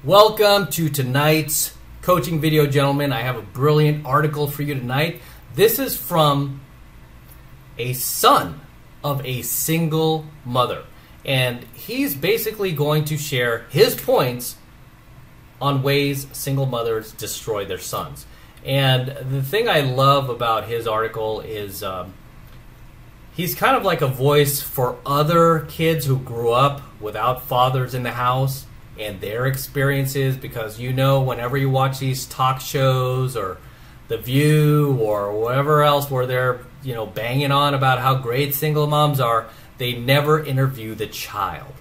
Welcome to tonight's coaching video, gentlemen. I have a brilliant article for you tonight. This is from a son of a single mother, and he's basically going to share his points on ways single mothers destroy their sons. And the thing I love about his article is he's kind of like a voice for other kids who grew up without fathers in the house and their experiences, because whenever you watch these talk shows or The View or whatever else where they're banging on about how great single moms are, they never interview the child.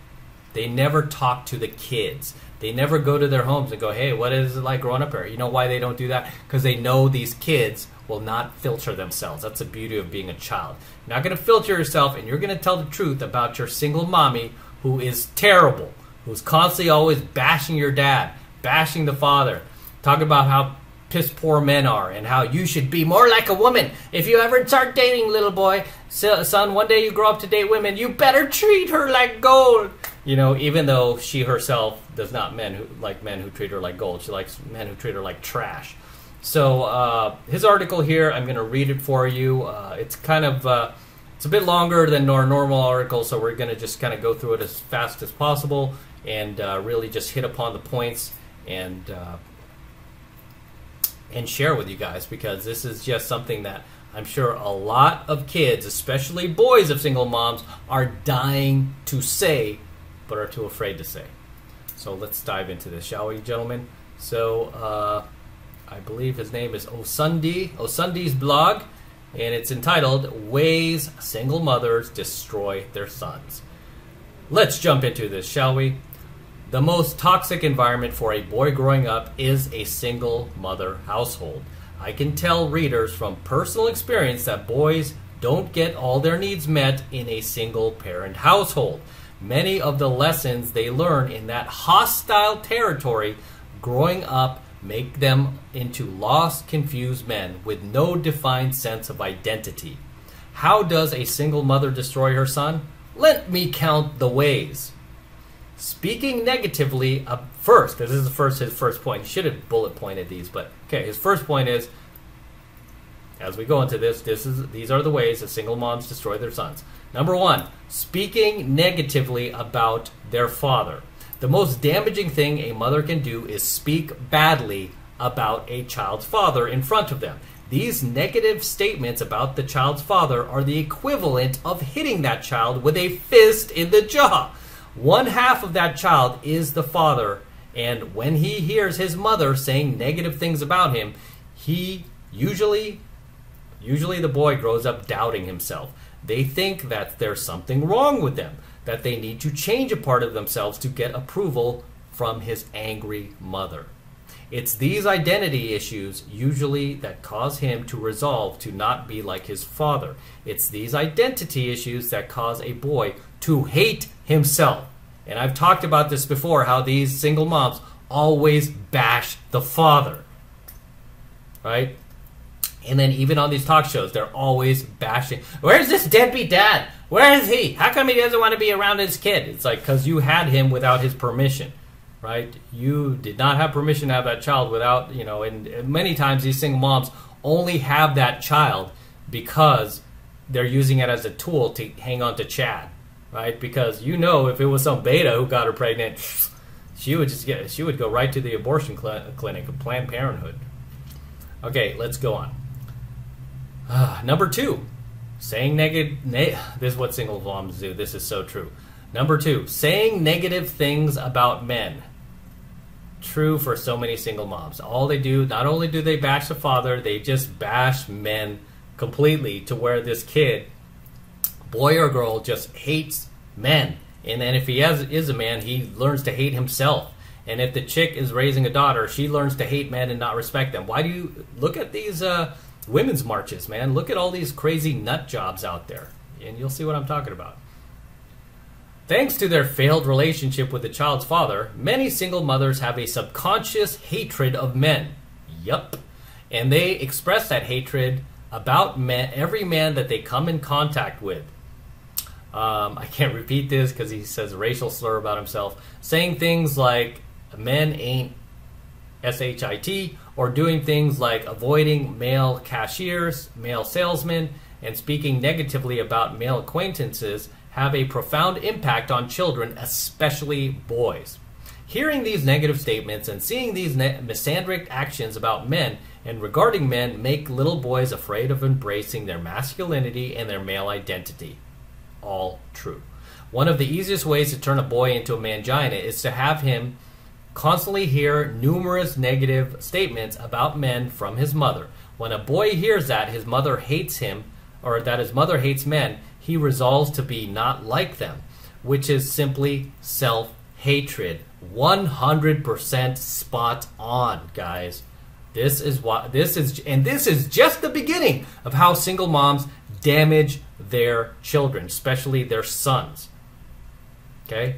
They never talk to the kids. They never go to their homes and go, hey, what is it like growing up here? You know why they don't do that? Because they know these kids will not filter themselves. That's the beauty of being a child. You're not going to filter yourself, and you're going to tell the truth about your single mommy who is terrible, who's constantly always bashing your dad, bashing the father, talking about how piss poor men are and how you should be more like a woman. If you ever start dating, little boy, son, one day you grow up to date women, you better treat her like gold. Even though she herself does not men who treat her like gold. She likes men who treat her like trash. So his article here, I'm going to read it for you. It's kind of it's a bit longer than our normal article, so we're going to just kind of go through it as fast as possible and really just hit upon the points and share with you guys, because this is just something that I'm sure a lot of kids, especially boys of single moms, are dying to say but are too afraid to say. So let's dive into this, shall we, gentlemen? So I believe his name is Osundi's blog, and it's entitled Ways Single Mothers Destroy Their Sons. Let's jump into this, shall we? The most toxic environment for a boy growing up is a single mother household. I can tell readers from personal experience that boys don't get all their needs met in a single parent household. Many of the lessons they learn in that hostile territory growing up make them into lost, confused men with no defined sense of identity. How does a single mother destroy her son? Let me count the ways. Speaking negatively first, because this is his first point. He should have bullet pointed these, but okay, his first point is, as we go into these are the ways that single moms destroy their sons. Number one, speaking negatively about their father. The most damaging thing a mother can do is speak badly about a child's father in front of them. These negative statements about the child's father are the equivalent of hitting that child with a fist in the jaw. One half of that child is the father, and when he hears his mother saying negative things about him, he usually the boy grows up doubting himself. They think that there's something wrong with them, that they need to change a part of themselves to get approval from his angry mother. It's these identity issues usually that cause him to resolve to not be like his father. It's these identity issues that cause a boy to hate himself. And I've talked about this before, how these single moms always bash the father, right? And then even on these talk shows, they're always bashing. Where's this deadbeat dad? Where is he? How come he doesn't want to be around his kid? It's like, because you had him without his permission, right? You did not have permission to have that child without, and many times these single moms only have that child because they're using it as a tool to hang on to Chad, right? Because if it was some beta who got her pregnant, she would go right to the abortion clinic of Planned Parenthood. Okay, let's go on. Number two, saying negative. This is what single moms do. This is so true. Number two, saying negative things about men. True for so many single moms. All they do, not only do they bash the father, they just bash men completely, to where this kid, boy or girl, just hates men. And then if he is a man, he learns to hate himself. And if the chick is raising a daughter, she learns to hate men and not respect them. Why do you look at these women's marches, man? Look at all these crazy nut jobs out there, and you'll see what I'm talking about. Thanks to their failed relationship with the child's father, many single mothers have a subconscious hatred of men. Yup. And they express that hatred about every man that they come in contact with. I can't repeat this because he says a racial slur about himself, saying things like men ain't SHIT, or doing things like avoiding male cashiers, male salesmen, and speaking negatively about male acquaintances have a profound impact on children, especially boys. Hearing these negative statements and seeing these misandric actions about men and regarding men make little boys afraid of embracing their masculinity and their male identity. All true. One of the easiest ways to turn a boy into a mangina is to have him constantly hear numerous negative statements about men from his mother. When a boy hears that his mother hates him, or that his mother hates men, he resolves to be not like them, which is simply self-hatred. 100% spot on, guys. This is just the beginning of how single moms damage their children, especially their sons. Okay?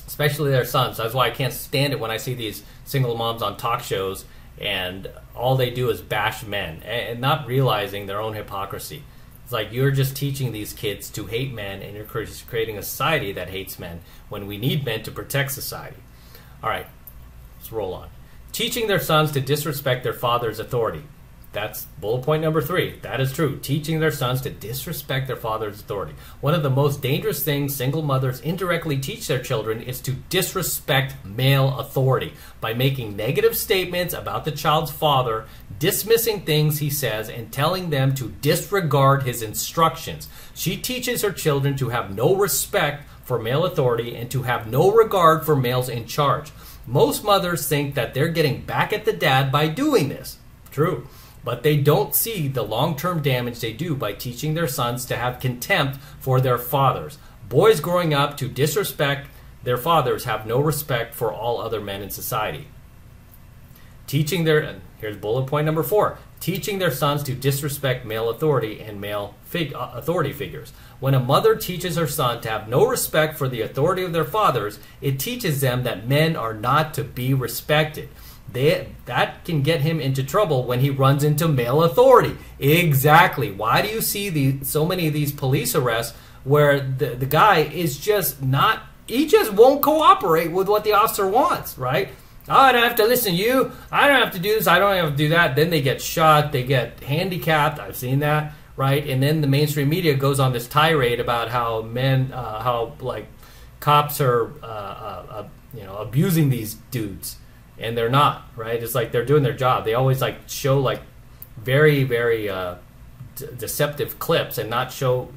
Especially their sons. That's why I can't stand it when I see these single moms on talk shows and all they do is bash men and not realizing their own hypocrisy. It's like you're just teaching these kids to hate men and you're creating a society that hates men when we need men to protect society. All right, let's roll on. Teaching their sons to disrespect their father's authority. That's bullet point number 3. That is true. Teaching their sons to disrespect their father's authority. One of the most dangerous things single mothers indirectly teach their children is to disrespect male authority by making negative statements about the child's father, dismissing things he says, and telling them to disregard his instructions. She teaches her children to have no respect for male authority and to have no regard for males in charge. Most mothers think that they're getting back at the dad by doing this. True. But they don't see the long-term damage they do by teaching their sons to have contempt for their fathers. Boys growing up to disrespect their fathers have no respect for all other men in society. Here's bullet point number 4. Teaching their sons to disrespect male authority and male authority figures. When a mother teaches her son to have no respect for the authority of their fathers, it teaches them that men are not to be respected. That can get him into trouble when he runs into male authority. Exactly. Why do you see so many of these police arrests where the guy is just not, he just won't cooperate with what the officer wants, right? Oh, I don't have to listen to you. I don't have to do this. I don't have to do that. Then they get shot. They get handicapped. I've seen that, right? And then the mainstream media goes on this tirade about how cops are, abusing these dudes. And they're not, right? It's like they're doing their job. They always show very, very deceptive clips and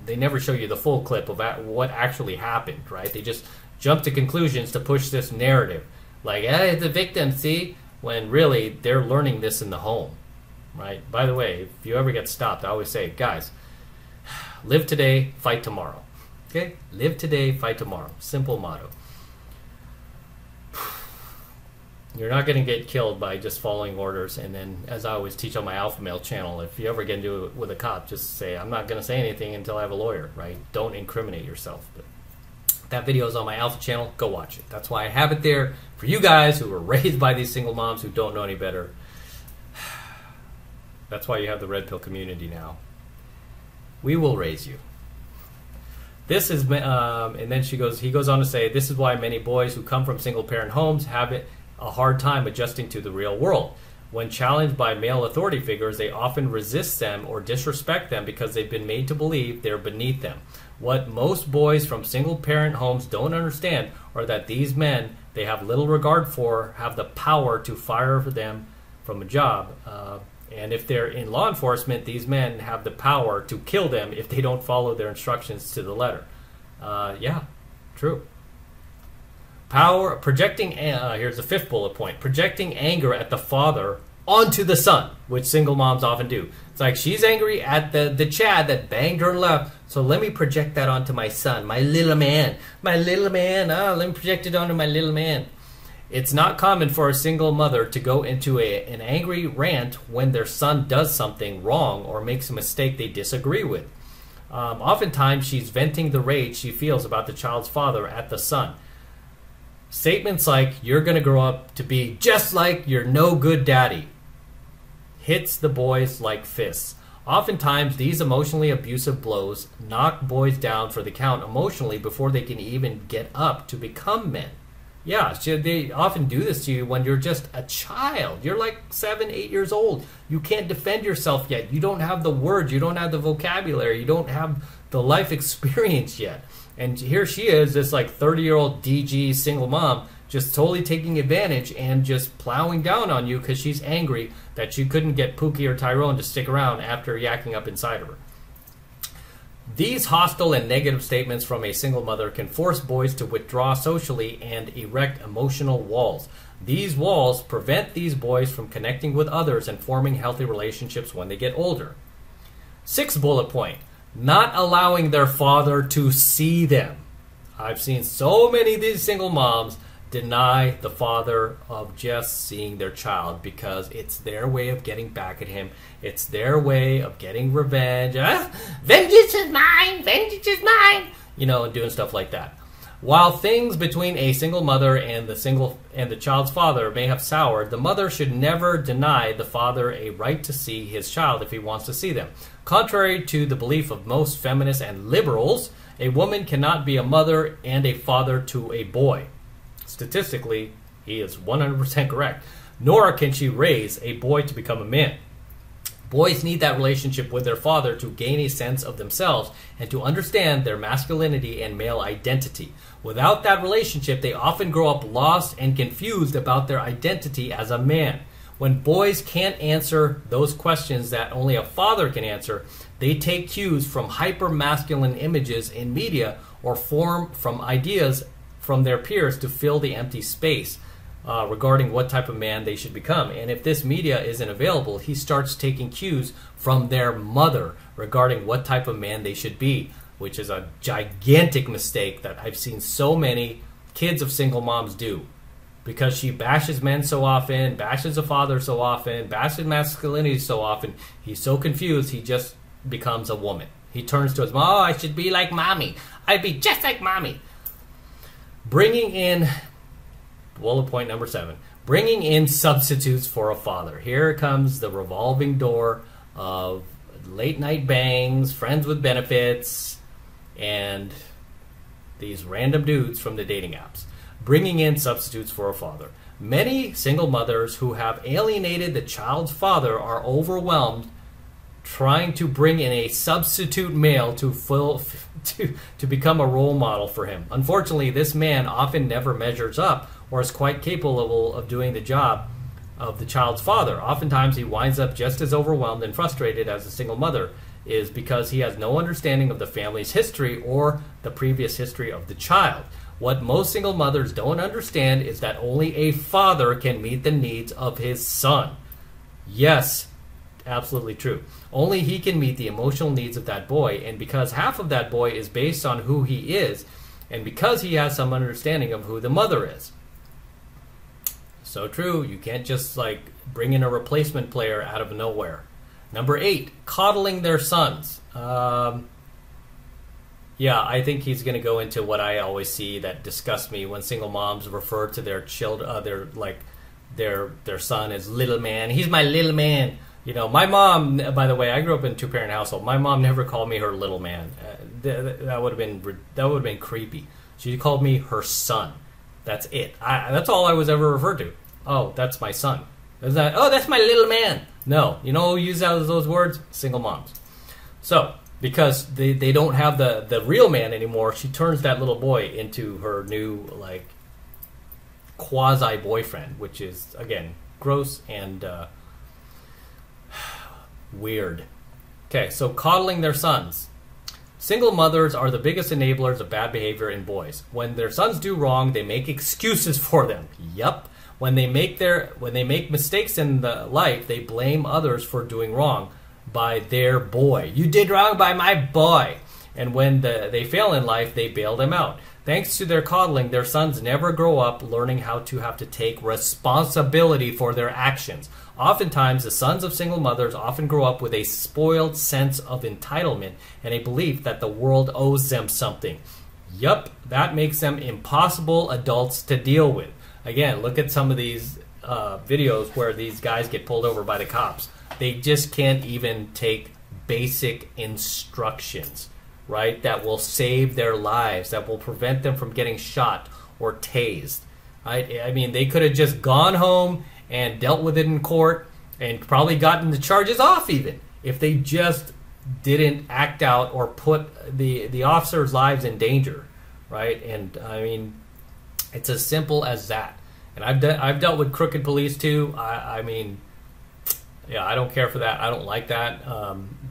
they never show you the full clip of what actually happened, right? They just jump to conclusions to push this narrative. Like, hey, the victim, see? When really they're learning this in the home, right? By the way, if you ever get stopped, I always say, guys, live today, fight tomorrow. Okay? Live today, fight tomorrow. Simple motto. You're not going to get killed by just following orders. And then, as I always teach on my Alpha Male channel, if you ever get into it with a cop, just say, I'm not going to say anything until I have a lawyer, right? Don't incriminate yourself. But that video is on my Alpha channel. Go watch it. That's why I have it there for you guys who were raised by these single moms who don't know any better. That's why you have the Red Pill community now. We will raise you. This is, and then he goes on to say, this is why many boys who come from single-parent homes have a hard time adjusting to the real world. When challenged by male authority figures, they often resist them or disrespect them because they've been made to believe they're beneath them. What most boys from single-parent homes don't understand are that these men they have little regard for have the power to fire them from a job. And if they're in law enforcement, these men have the power to kill them if they don't follow their instructions to the letter. Yeah, true. Here's the 5th bullet point. Projecting anger at the father onto the son, which single moms often do. It's like she's angry at the Chad that banged her left, so let me project that onto my son, my little man. Let me project it onto my little man. It's not common for a single mother to go into an angry rant when their son does something wrong or makes a mistake they disagree with. Oftentimes, she's venting the rage she feels about the child's father at the son. Statements like, you're going to grow up to be just like your no-good daddy, hits the boys like fists. Oftentimes, these emotionally abusive blows knock boys down for the count emotionally before they can even get up to become men. Yeah, they often do this to you when you're just a child. You're like 7, 8 years old. You can't defend yourself yet. You don't have the words. You don't have the vocabulary. You don't have the life experience yet. And here she is, this like 30-year-old DG single mom, just totally taking advantage and just plowing down on you because she's angry that you couldn't get Pookie or Tyrone to stick around after yakking up inside of her. These hostile and negative statements from a single mother can force boys to withdraw socially and erect emotional walls. These walls prevent these boys from connecting with others and forming healthy relationships when they get older. 6th bullet point, not allowing their father to see them. I've seen so many of these single moms deny the father of just seeing their child because it's their way of getting back at him. It's their way of getting revenge. Vengeance is mine! Vengeance is mine! You know, and doing stuff like that. While things between a single mother and the child's father may have soured, the mother should never deny the father a right to see his child if he wants to see them. Contrary to the belief of most feminists and liberals, a woman cannot be a mother and a father to a boy. Statistically, he is 100% correct. Nor can she raise a boy to become a man. Boys need that relationship with their father to gain a sense of themselves and to understand their masculinity and male identity. Without that relationship, they often grow up lost and confused about their identity as a man. When boys can't answer those questions that only a father can answer, they take cues from hyper-masculine images in media or form from ideas from their peers to fill the empty space regarding what type of man they should become. And if this media isn't available, he starts taking cues from their mother regarding what type of man they should be, which is a gigantic mistake that I've seen so many kids of single moms do. Because she bashes men so often, bashes a father so often, bashes masculinity so often, he's so confused, he just becomes a woman. He turns to his mom, oh, I should be like mommy. I'd be just like mommy. Bringing in, bullet point number 7, bringing in substitutes for a father. Here comes the revolving door of late night bangs, friends with benefits, and these random dudes from the dating apps. Bringing in substitutes for a father. Many single mothers who have alienated the child's father are overwhelmed trying to bring in a substitute male to become a role model for him. Unfortunately, this man often never measures up or is quite capable of doing the job of the child's father. Oftentimes, he winds up just as overwhelmed and frustrated as a single mother is because he has no understanding of the family's history or the previous history of the child. What most single mothers don't understand is that only a father can meet the needs of his son. Yes, absolutely true. Only he can meet the emotional needs of that boy, and because half of that boy is based on who he is, and because he has some understanding of who the mother is. So true, you can't just like bring in a replacement player out of nowhere. Number 8, coddling their sons. Yeah, I think he's going to go into what I always see that disgusts me when single moms refer to their children, their son as little man. He's my little man. You know, my mom, by the way, I grew up in a 2-parent household. My mom never called me her little man. That would have been creepy. She called me her son. That's it. That's all I was ever referred to. Oh, that's my son. That's my little man. No, you know who uses those words? Single moms. So, because they don't have the real man anymore, she turns that little boy into her new, like, quasi-boyfriend, which is, again, gross and weird. Okay, so coddling their sons. Single mothers are the biggest enablers of bad behavior in boys. When their sons do wrong, they make excuses for them. Yup. When they make mistakes in the life, they blame others for doing wrong by their boy. You did wrong by my boy. And when they fail in life, they bail them out. Thanks to their coddling, their sons never grow up learning how to have to take responsibility for their actions. Oftentimes, the sons of single mothers often grow up with a spoiled sense of entitlement and a belief that the world owes them something. Yup, that makes them impossible adults to deal with. Again, look at some of these videos where these guys get pulled over by the cops. They just can't even take basic instructions, right, that will save their lives, that will prevent them from getting shot or tased. I mean, they could have just gone home and dealt with it in court and probably gotten the charges off even if they just didn't act out or put the officers' lives in danger, right? And I mean, it's as simple as that. And I've dealt with crooked police too. I mean, yeah, I don't care for that. I don't like that.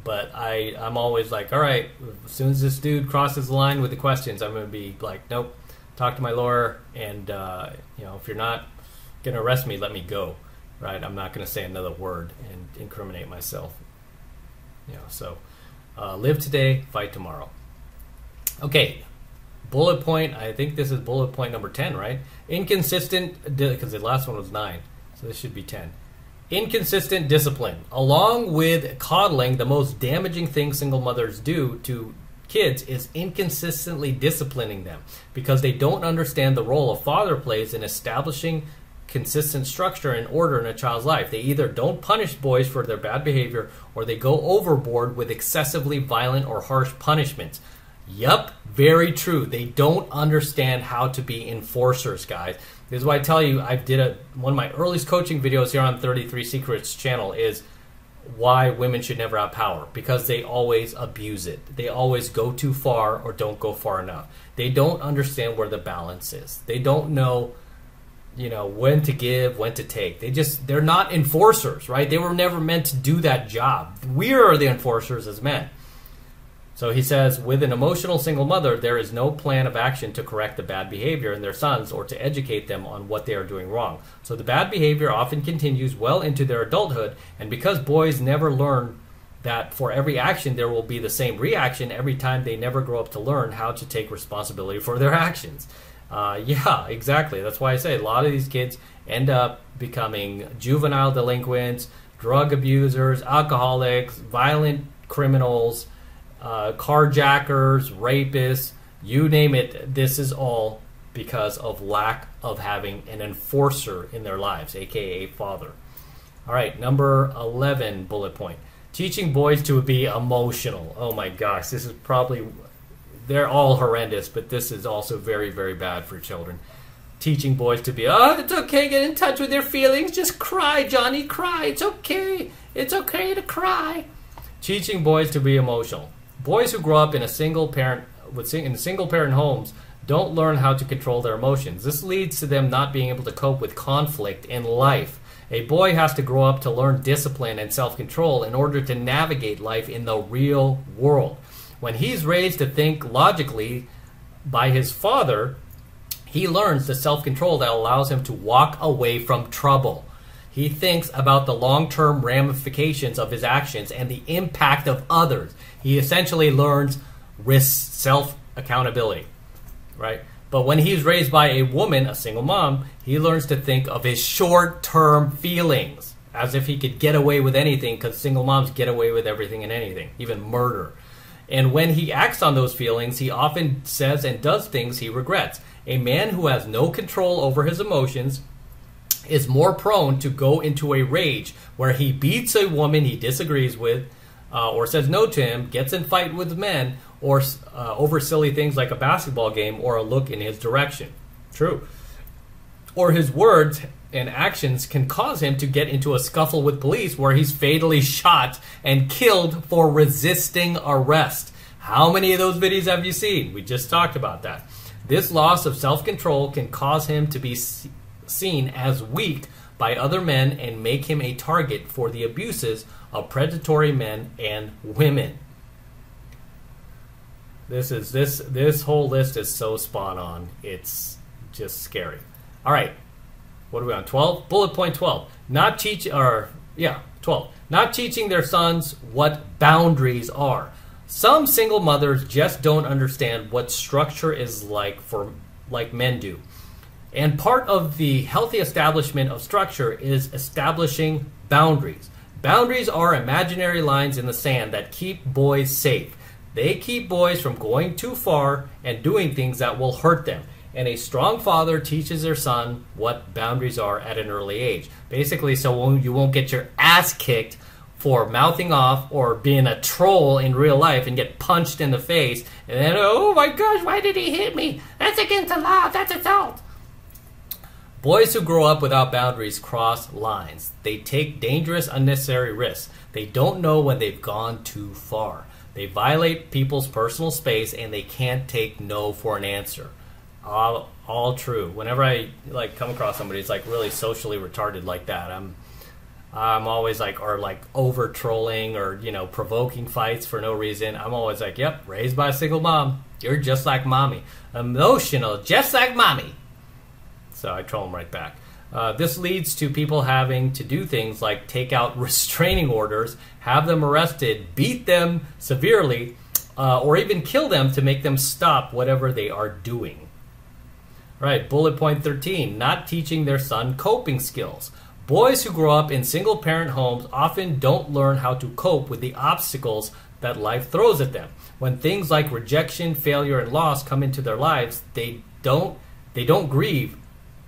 But I'm always like, all right, as soon as this dude crosses the line with the questions, I'm going to be like, nope, talk to my lawyer, and if you're not going to arrest me, let me go, right? I'm not going to say another word and incriminate myself. So live today, fight tomorrow. Okay, bullet point. I think this is bullet point number 10, right? Inconsistent, because the last one was 9, so this should be 10. Inconsistent discipline. Along with coddling, the most damaging thing single mothers do to kids is inconsistently disciplining them because they don't understand the role a father plays in establishing consistent structure and order in a child's life. They either don't punish boys for their bad behavior or they go overboard with excessively violent or harsh punishments. Yup, very true. They don't understand how to be enforcers, guys. This is why I tell you, I did one of my earliest coaching videos here on 33 Secrets channel is why women should never have power, because they always abuse it. They always go too far or don't go far enough. They don't understand where the balance is. They don't know, when to give, when to take. They're not enforcers, right? They were never meant to do that job. We are the enforcers as men. So he says, with an emotional single mother, there is no plan of action to correct the bad behavior in their sons or to educate them on what they are doing wrong. So the bad behavior often continues well into their adulthood, and because boys never learn that for every action there will be the same reaction every time, they never grow up to learn how to take responsibility for their actions. Yeah, exactly. That's why I say a lot of these kids end up becoming juvenile delinquents, drug abusers, alcoholics, violent criminals, carjackers, rapists, you name it. This is all because of lack of having an enforcer in their lives, aka father. All right, number 11 bullet point. Teaching boys to be emotional. Oh my gosh, this is probably, they're all horrendous, but this is also very, very bad for children. Teaching boys to be, it's okay, get in touch with your feelings, just cry, Johnny, cry, it's okay to cry. Teaching boys to be emotional. Boys who grow up in single parent homes don't learn how to control their emotions. This leads to them not being able to cope with conflict in life. A boy has to grow up to learn discipline and self-control in order to navigate life in the real world. When he's raised to think logically by his father, he learns the self-control that allows him to walk away from trouble. He thinks about the long-term ramifications of his actions and the impact of others. He essentially learns self-accountability, right? But when he's raised by a woman, a single mom, he learns to think of his short-term feelings as if he could get away with anything, because single moms get away with everything and anything, even murder. And when he acts on those feelings, he often says and does things he regrets. A man who has no control over his emotions is more prone to go into a rage where he beats a woman he disagrees with, or says no to him, gets in fight with men, or over silly things like a basketball game or a look in his direction. True. Or his words and actions can cause him to get into a scuffle with police where he's fatally shot and killed for resisting arrest. How many of those videos have you seen? We just talked about that. This loss of self-control can cause him to be seen as weak by other men and make him a target for the abuses of predatory men and women. This whole list is so spot on. It's just scary. All right. What are we on? 12? Bullet point 12. 12. Not teaching their sons what boundaries are. Some single mothers just don't understand what structure is like men do. And part of the healthy establishment of structure is establishing boundaries. Boundaries are imaginary lines in the sand that keep boys safe. They keep boys from going too far and doing things that will hurt them. And a strong father teaches their son what boundaries are at an early age. Basically, so you won't get your ass kicked for mouthing off or being a troll in real life and get punched in the face. And then, oh my gosh, why did he hit me? That's against the law. That's assault. Boys who grow up without boundaries cross lines. They take dangerous, unnecessary risks. They don't know when they've gone too far. They violate people's personal space, and they can't take no for an answer. All true. Whenever I come across somebody who's really socially retarded like that, I'm always over trolling or provoking fights for no reason. I'm always yep, raised by a single mom. You're just like mommy, emotional, just like mommy. So I troll them right back. This leads to people having to do things like take out restraining orders, have them arrested, beat them severely, or even kill them to make them stop whatever they are doing. All right, bullet point 13, not teaching their son coping skills. Boys who grow up in single-parent homes often don't learn how to cope with the obstacles that life throws at them. When things like rejection, failure, and loss come into their lives, they don't grieve,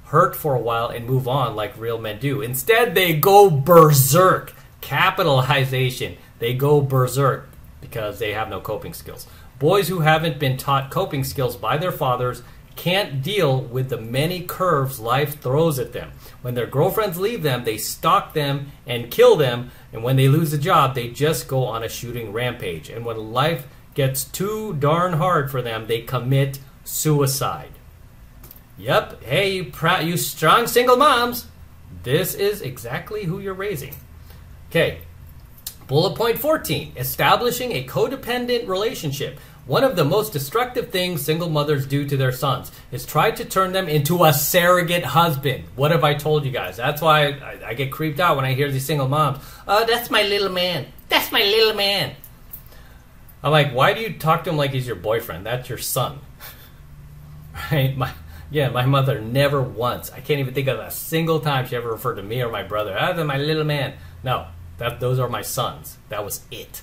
hurt for a while, and move on like real men do. Instead, they go berserk. Capitalization. They go berserk because they have no coping skills. Boys who haven't been taught coping skills by their fathers can't deal with the many curves life throws at them. When their girlfriends leave them, they stalk them and kill them. And when they lose a job, they just go on a shooting rampage. And when life gets too darn hard for them, they commit suicide. Yep, hey, you strong single moms. This is exactly who you're raising. Okay, bullet point 14, establishing a codependent relationship. One of the most destructive things single mothers do to their sons is try to turn them into a surrogate husband. What have I told you guys? That's why I get creeped out when I hear these single moms. Oh, that's my little man. That's my little man. I'm like, why do you talk to him like he's your boyfriend? That's your son. Right? My mother never once, I can't even think of a single time she ever referred to me or my brother as my little man. No, those are my sons. That was it.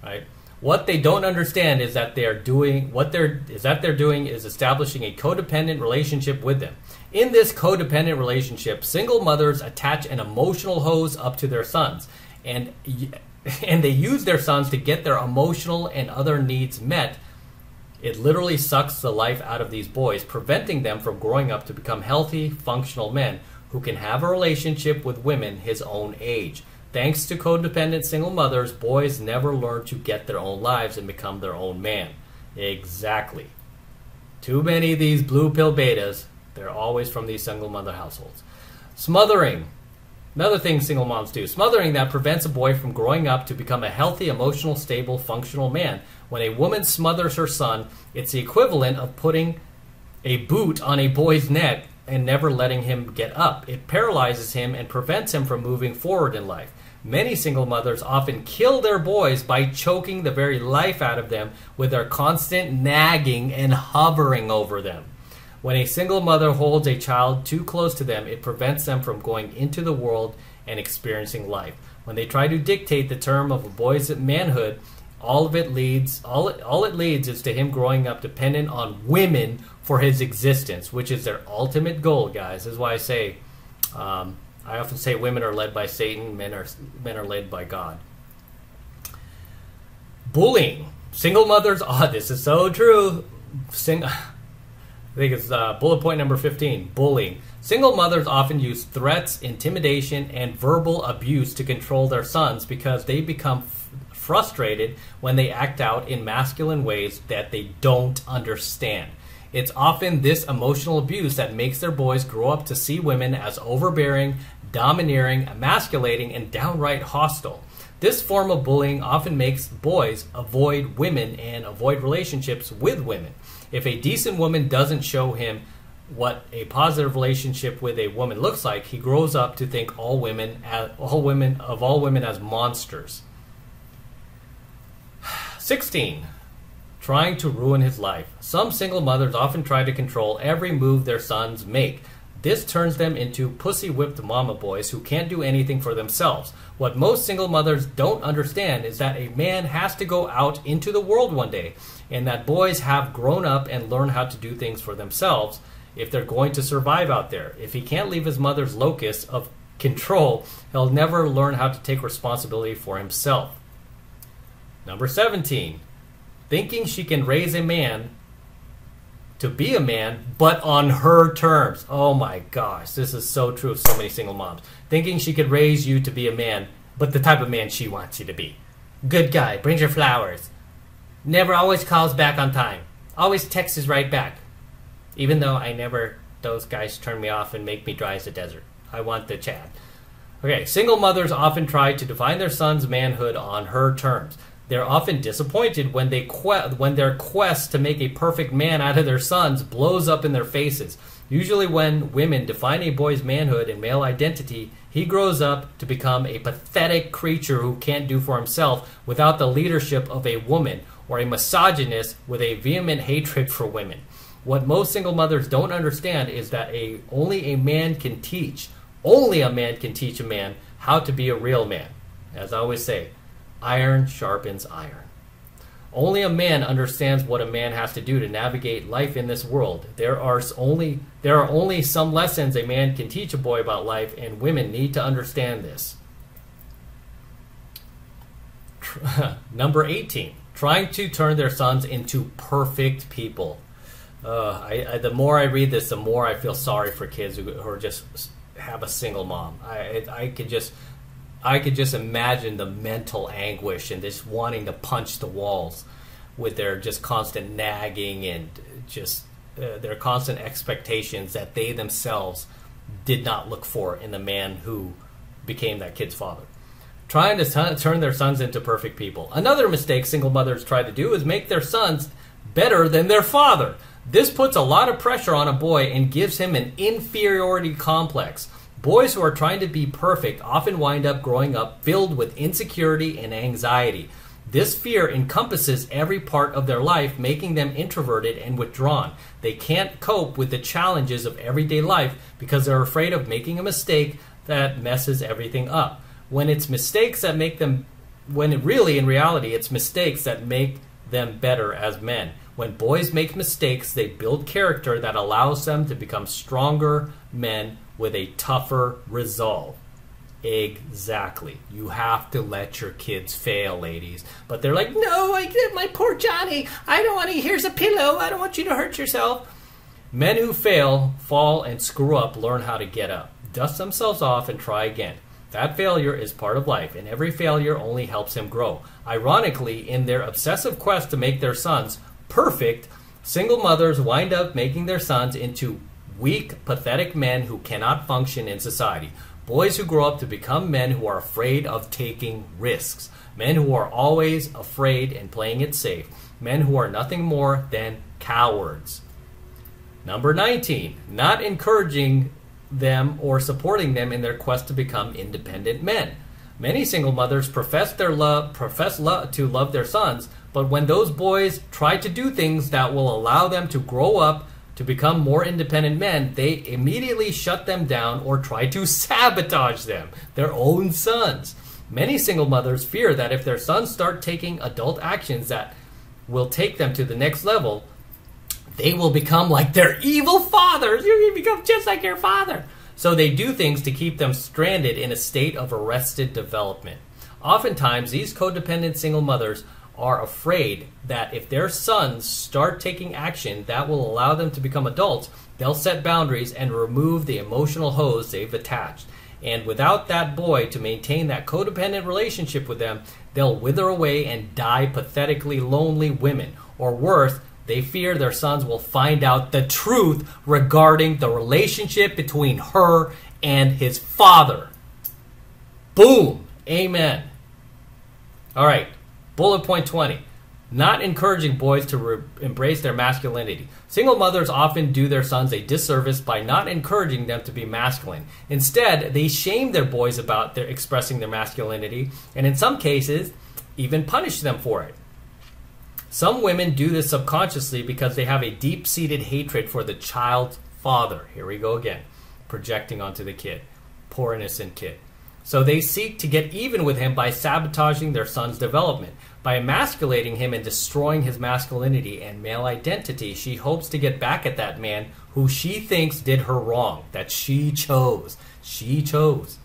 Right? What they don't understand is that they're doing is establishing a codependent relationship with them. In this codependent relationship, single mothers attach an emotional hose up to their sons, and they use their sons to get their emotional and other needs met. It literally sucks the life out of these boys, preventing them from growing up to become healthy, functional men who can have a relationship with women his own age. Thanks to codependent single mothers, boys never learn to get their own lives and become their own man. Exactly. Too many of these blue pill betas, they're always from these single mother households. Smothering. Another thing single moms do. Smothering that prevents a boy from growing up to become a healthy, emotional, stable, functional man. When a woman smothers her son, it's the equivalent of putting a boot on a boy's neck and never letting him get up. It paralyzes him and prevents him from moving forward in life. Many single mothers often kill their boys by choking the very life out of them with their constant nagging and hovering over them. When a single mother holds a child too close to them, it prevents them from going into the world and experiencing life. When they try to dictate the term of a boy's manhood, all it leads is to him growing up dependent on women for his existence, which is their ultimate goal, guys. This is why I often say women are led by Satan, men are led by God. Bullying. Single mothers, this is so true. I think it's bullet point number 15, bullying. Single mothers often use threats, intimidation, and verbal abuse to control their sons because they become frustrated when they act out in masculine ways that they don't understand. It's often this emotional abuse that makes their boys grow up to see women as overbearing, domineering, emasculating, and downright hostile. This form of bullying often makes boys avoid women and avoid relationships with women. If a decent woman doesn't show him what a positive relationship with a woman looks like, he grows up to think all women as monsters. 16. Trying to ruin his life. Some single mothers often try to control every move their sons make. This turns them into pussy-whipped mama boys who can't do anything for themselves. What most single mothers don't understand is that a man has to go out into the world one day, and that boys have grown up and learned how to do things for themselves if they're going to survive out there. If he can't leave his mother's locus of control, he'll never learn how to take responsibility for himself. Number 17. Thinking she can raise a man to be a man, but on her terms. Oh my gosh, this is so true of so many single moms. Thinking she could raise you to be a man, but the type of man she wants you to be. Good guy, brings her flowers. Never always calls back on time. Always texts right back. Even though those guys turn me off and make me dry as a desert. I want the Chad. Okay, single mothers often try to define their son's manhood on her terms. They're often disappointed when their quest to make a perfect man out of their sons blows up in their faces. Usually when women define a boy's manhood and male identity, he grows up to become a pathetic creature who can't do for himself without the leadership of a woman, or a misogynist with a vehement hatred for women. What most single mothers don't understand is that only a man can teach a man how to be a real man. As I always say, iron sharpens iron. Only a man understands what a man has to do to navigate life in this world. There are only some lessons a man can teach a boy about life, and women need to understand this. Number 18, trying to turn their sons into perfect people. The more I read this, the more I feel sorry for kids who are just have a single mom. I could just imagine the mental anguish and just wanting to punch the walls with their just constant nagging and just their constant expectations that they themselves did not look for in the man who became that kid's father. Trying to turn their sons into perfect people. Another mistake single mothers try to do is make their sons better than their father. This puts a lot of pressure on a boy and gives him an inferiority complex. Boys who are trying to be perfect often wind up growing up filled with insecurity and anxiety. This fear encompasses every part of their life, making them introverted and withdrawn. They can't cope with the challenges of everyday life because they're afraid of making a mistake that messes everything up. When it's mistakes that make them, in reality, it's mistakes that make them better as men. When boys make mistakes, they build character that allows them to become stronger men with a tougher resolve. Exactly. You have to let your kids fail, ladies. But they're like, no, my poor Johnny. I don't want to. Here's a pillow. I don't want you to hurt yourself. Men who fail, fall, and screw up learn how to get up, dust themselves off, and try again. That failure is part of life, and every failure only helps him grow. Ironically, in their obsessive quest to make their sons perfect, single mothers wind up making their sons into weak, pathetic men who cannot function in society. Boys who grow up to become men who are afraid of taking risks. Men who are always afraid and playing it safe. Men who are nothing more than cowards. Number 19, not encouraging them or supporting them in their quest to become independent men. Many single mothers profess to love their sons, but when those boys try to do things that will allow them to grow up to become more independent men, they immediately shut them down or try to sabotage them, their own sons. Many single mothers fear that if their sons start taking adult actions that will take them to the next level, they will become like their evil fathers. You're going to become just like your father. So they do things to keep them stranded in a state of arrested development. Oftentimes, these codependent single mothers are afraid that if their sons start taking action that will allow them to become adults, they'll set boundaries and remove the emotional hose they've attached. And without that boy to maintain that codependent relationship with them, they'll wither away and die pathetically lonely women. Or worse, they fear their sons will find out the truth regarding the relationship between her and his father. Boom. Amen. All right. Bullet point 20. Not encouraging boys to embrace their masculinity. Single mothers often do their sons a disservice by not encouraging them to be masculine. Instead, they shame their boys about expressing their masculinity, and in some cases, even punish them for it. Some women do this subconsciously because they have a deep-seated hatred for the child's father. Here we go again, projecting onto the kid. Poor innocent kid. So they seek to get even with him by sabotaging their son's development. By emasculating him and destroying his masculinity and male identity, she hopes to get back at that man who she thinks did her wrong, that she chose. She chose.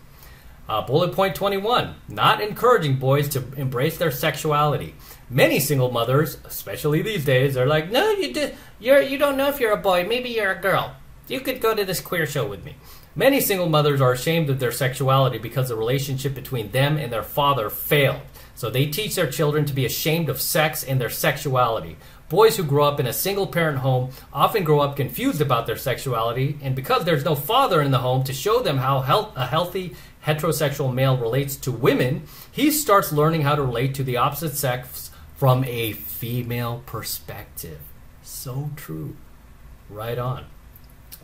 Bullet point 21, not encouraging boys to embrace their sexuality. Many single mothers, especially these days, are like, no, you don't know if you're a boy. Maybe you're a girl. You could go to this queer show with me. Many single mothers are ashamed of their sexuality because the relationship between them and their father failed. So they teach their children to be ashamed of sex and their sexuality. Boys who grow up in a single-parent home often grow up confused about their sexuality, and because there's no father in the home to show them how a healthy heterosexual male relates to women, he starts learning how to relate to the opposite sex from a female perspective. So true. Right on.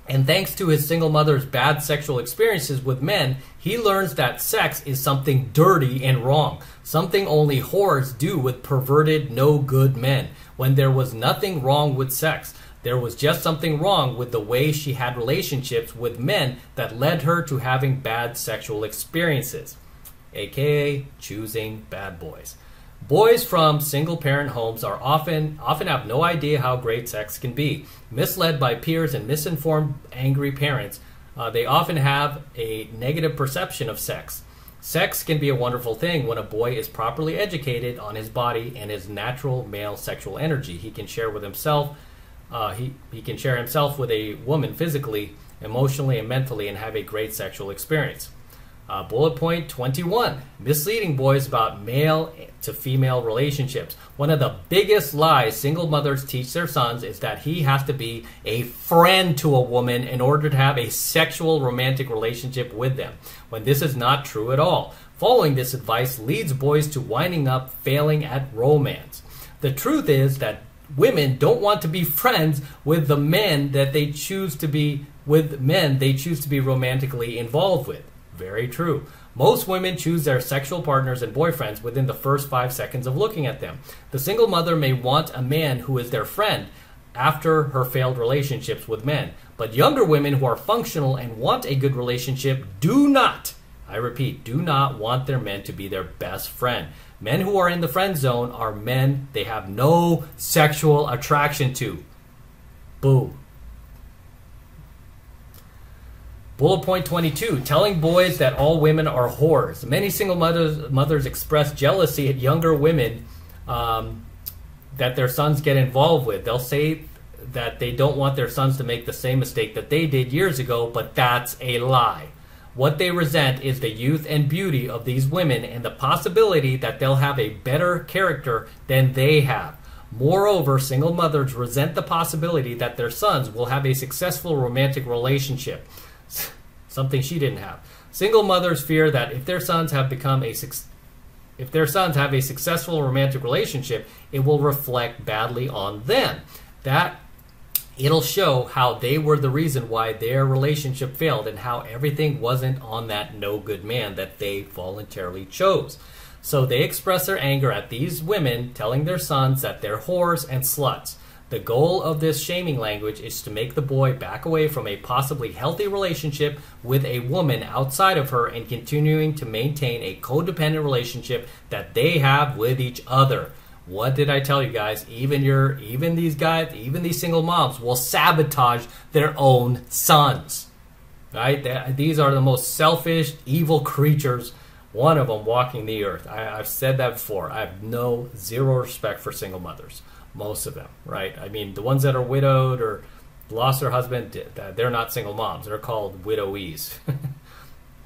And thanks to his single mother's bad sexual experiences with men, he learns that sex is something dirty and wrong, something only whores do with perverted, no-good men, when there was nothing wrong with sex. There was just something wrong with the way she had relationships with men that led her to having bad sexual experiences, aka choosing bad boys. Boys from single-parent homes are often have no idea how great sex can be. Misled by peers and misinformed, angry parents, they often have a negative perception of sex. Sex can be a wonderful thing when a boy is properly educated on his body and his natural male sexual energy. He can share with himself. He can share himself with a woman physically, emotionally, and mentally, and have a great sexual experience. Bullet point 21, misleading boys about male to female relationships. One of the biggest lies single mothers teach their sons is that he has to be a friend to a woman in order to have a sexual romantic relationship with them, when this is not true at all. Following this advice leads boys to winding up failing at romance. The truth is that women don't want to be friends with the men that they choose to be romantically involved with. Very true. Most women choose their sexual partners and boyfriends within the first 5 seconds of looking at them. The single mother may want a man who is their friend after her failed relationships with men. But younger women who are functional and want a good relationship do not, I repeat, do not want their men to be their best friend. Men who are in the friend zone are men they have no sexual attraction to. Boom. Bullet point 22, telling boys that all women are whores. Many single mothers express jealousy at younger women that their sons get involved with. They'll say that they don't want their sons to make the same mistake that they did years ago, but that's a lie. What they resent is the youth and beauty of these women and the possibility that they'll have a better character than they have. Moreover, single mothers resent the possibility that their sons will have a successful romantic relationship. Something she didn't have. Single mothers fear that if their sons have a successful romantic relationship, it will reflect badly on them. That it'll show how they were the reason why their relationship failed and how everything wasn't on that no good man that they voluntarily chose. So they express their anger at these women, telling their sons that they're whores and sluts. The goal of this shaming language is to make the boy back away from a possibly healthy relationship with a woman outside of her and continuing to maintain a codependent relationship that they have with each other. What did I tell you guys? Even these single moms will sabotage their own sons. Right? These are the most selfish, evil creatures. One of them walking the earth. I've said that before. I have zero respect for single mothers. Most of them, right? I mean, the ones that are widowed or lost their husband, they're not single moms. They're called widowies.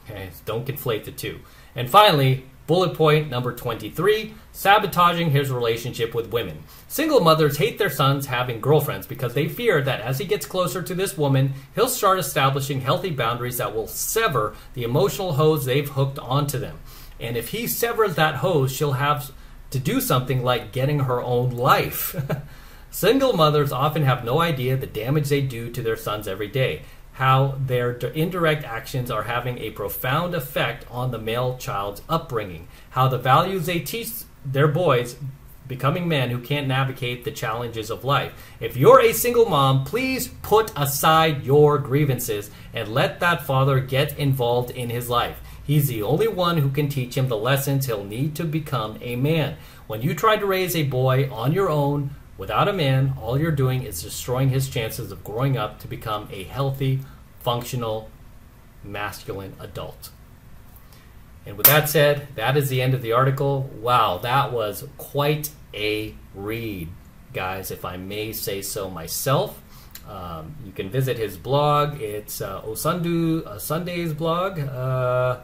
Okay, don't conflate the two. And finally, bullet point number 23, sabotaging his relationship with women. Single mothers hate their sons having girlfriends because they fear that as he gets closer to this woman, he'll start establishing healthy boundaries that will sever the emotional hose they've hooked onto them. And if he severs that hose, she'll have to do something like getting her own life. Single mothers often have no idea the damage they do to their sons every day, how their indirect actions are having a profound effect on the male child's upbringing, how the values they teach their boys becoming men who can't navigate the challenges of life. If you're a single mom, please put aside your grievances and let that father get involved in his life. He's the only one who can teach him the lessons he'll need to become a man. When you try to raise a boy on your own without a man, all you're doing is destroying his chances of growing up to become a healthy, functional, masculine adult. And with that said, that is the end of the article. Wow, that was quite a read, guys, if I may say so myself. You can visit his blog. It's Osundu Sunday's blog. I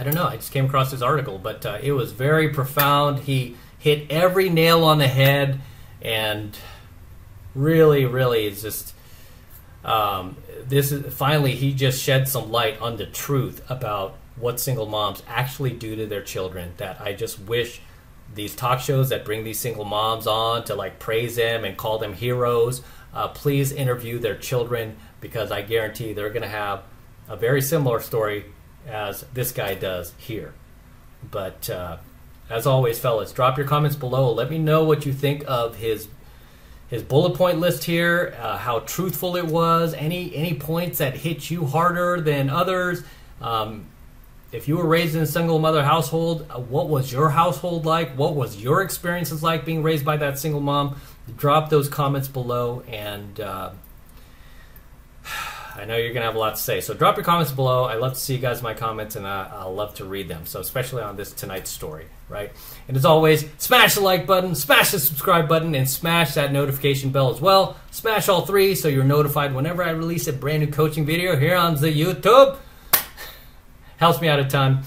don't know, I just came across his article, but it was very profound. He hit every nail on the head, and really, really is just finally he just shed some light on the truth about what single moms actually do to their children, that I just wish these talk shows that bring these single moms on to like praise them and call them heroes, please interview their children, because I guarantee they're going to have a very similar story as this guy does here. But as always, fellas, drop your comments below. Let me know what you think of his bullet point list here, how truthful it was, any points that hit you harder than others. If you were raised in a single mother household, what was your household like? What was your experiences like being raised by that single mom? Drop those comments below, and I know you're going to have a lot to say. So drop your comments below. I love to see you guys in my comments, and I'll love to read them. So especially on this tonight's story, right? And as always, smash the like button, smash the subscribe button, and smash that notification bell as well. Smash all three so you're notified whenever I release a brand new coaching video here on the YouTube. Helps me out a ton.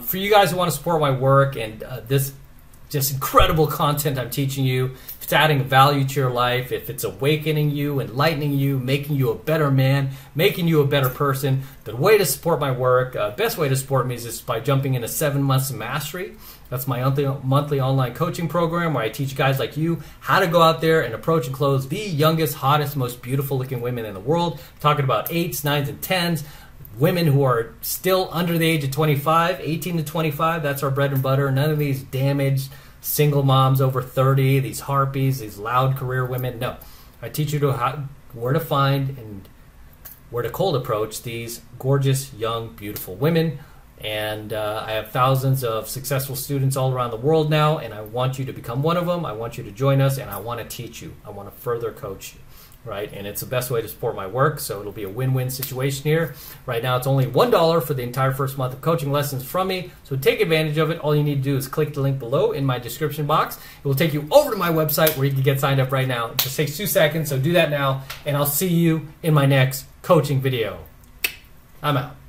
For you guys who want to support my work and this just incredible content I'm teaching you, if it's adding value to your life, if it's awakening you, enlightening you, making you a better man, making you a better person, the way to support my work, best way to support me is just by jumping into 7 months of mastery. That's my monthly online coaching program where I teach guys like you how to go out there and approach and close the youngest, hottest, most beautiful looking women in the world. I'm talking about 8s, 9s, and 10s. Women who are still under the age of 25, 18 to 25, that's our bread and butter. None of these damaged single moms over 30, these harpies, these loud career women. No, I teach you where to find and where to cold approach these gorgeous, young, beautiful women. And I have thousands of successful students all around the world now, and I want you to become one of them. I want you to join us, and I want to teach you. I want to further coach you. Right, and it's the best way to support my work, so it'll be a win-win situation here. Right now, it's only $1 for the entire first month of coaching lessons from me, so take advantage of it. All you need to do is click the link below in my description box. It will take you over to my website where you can get signed up right now. It just takes 2 seconds, so do that now, and I'll see you in my next coaching video. I'm out.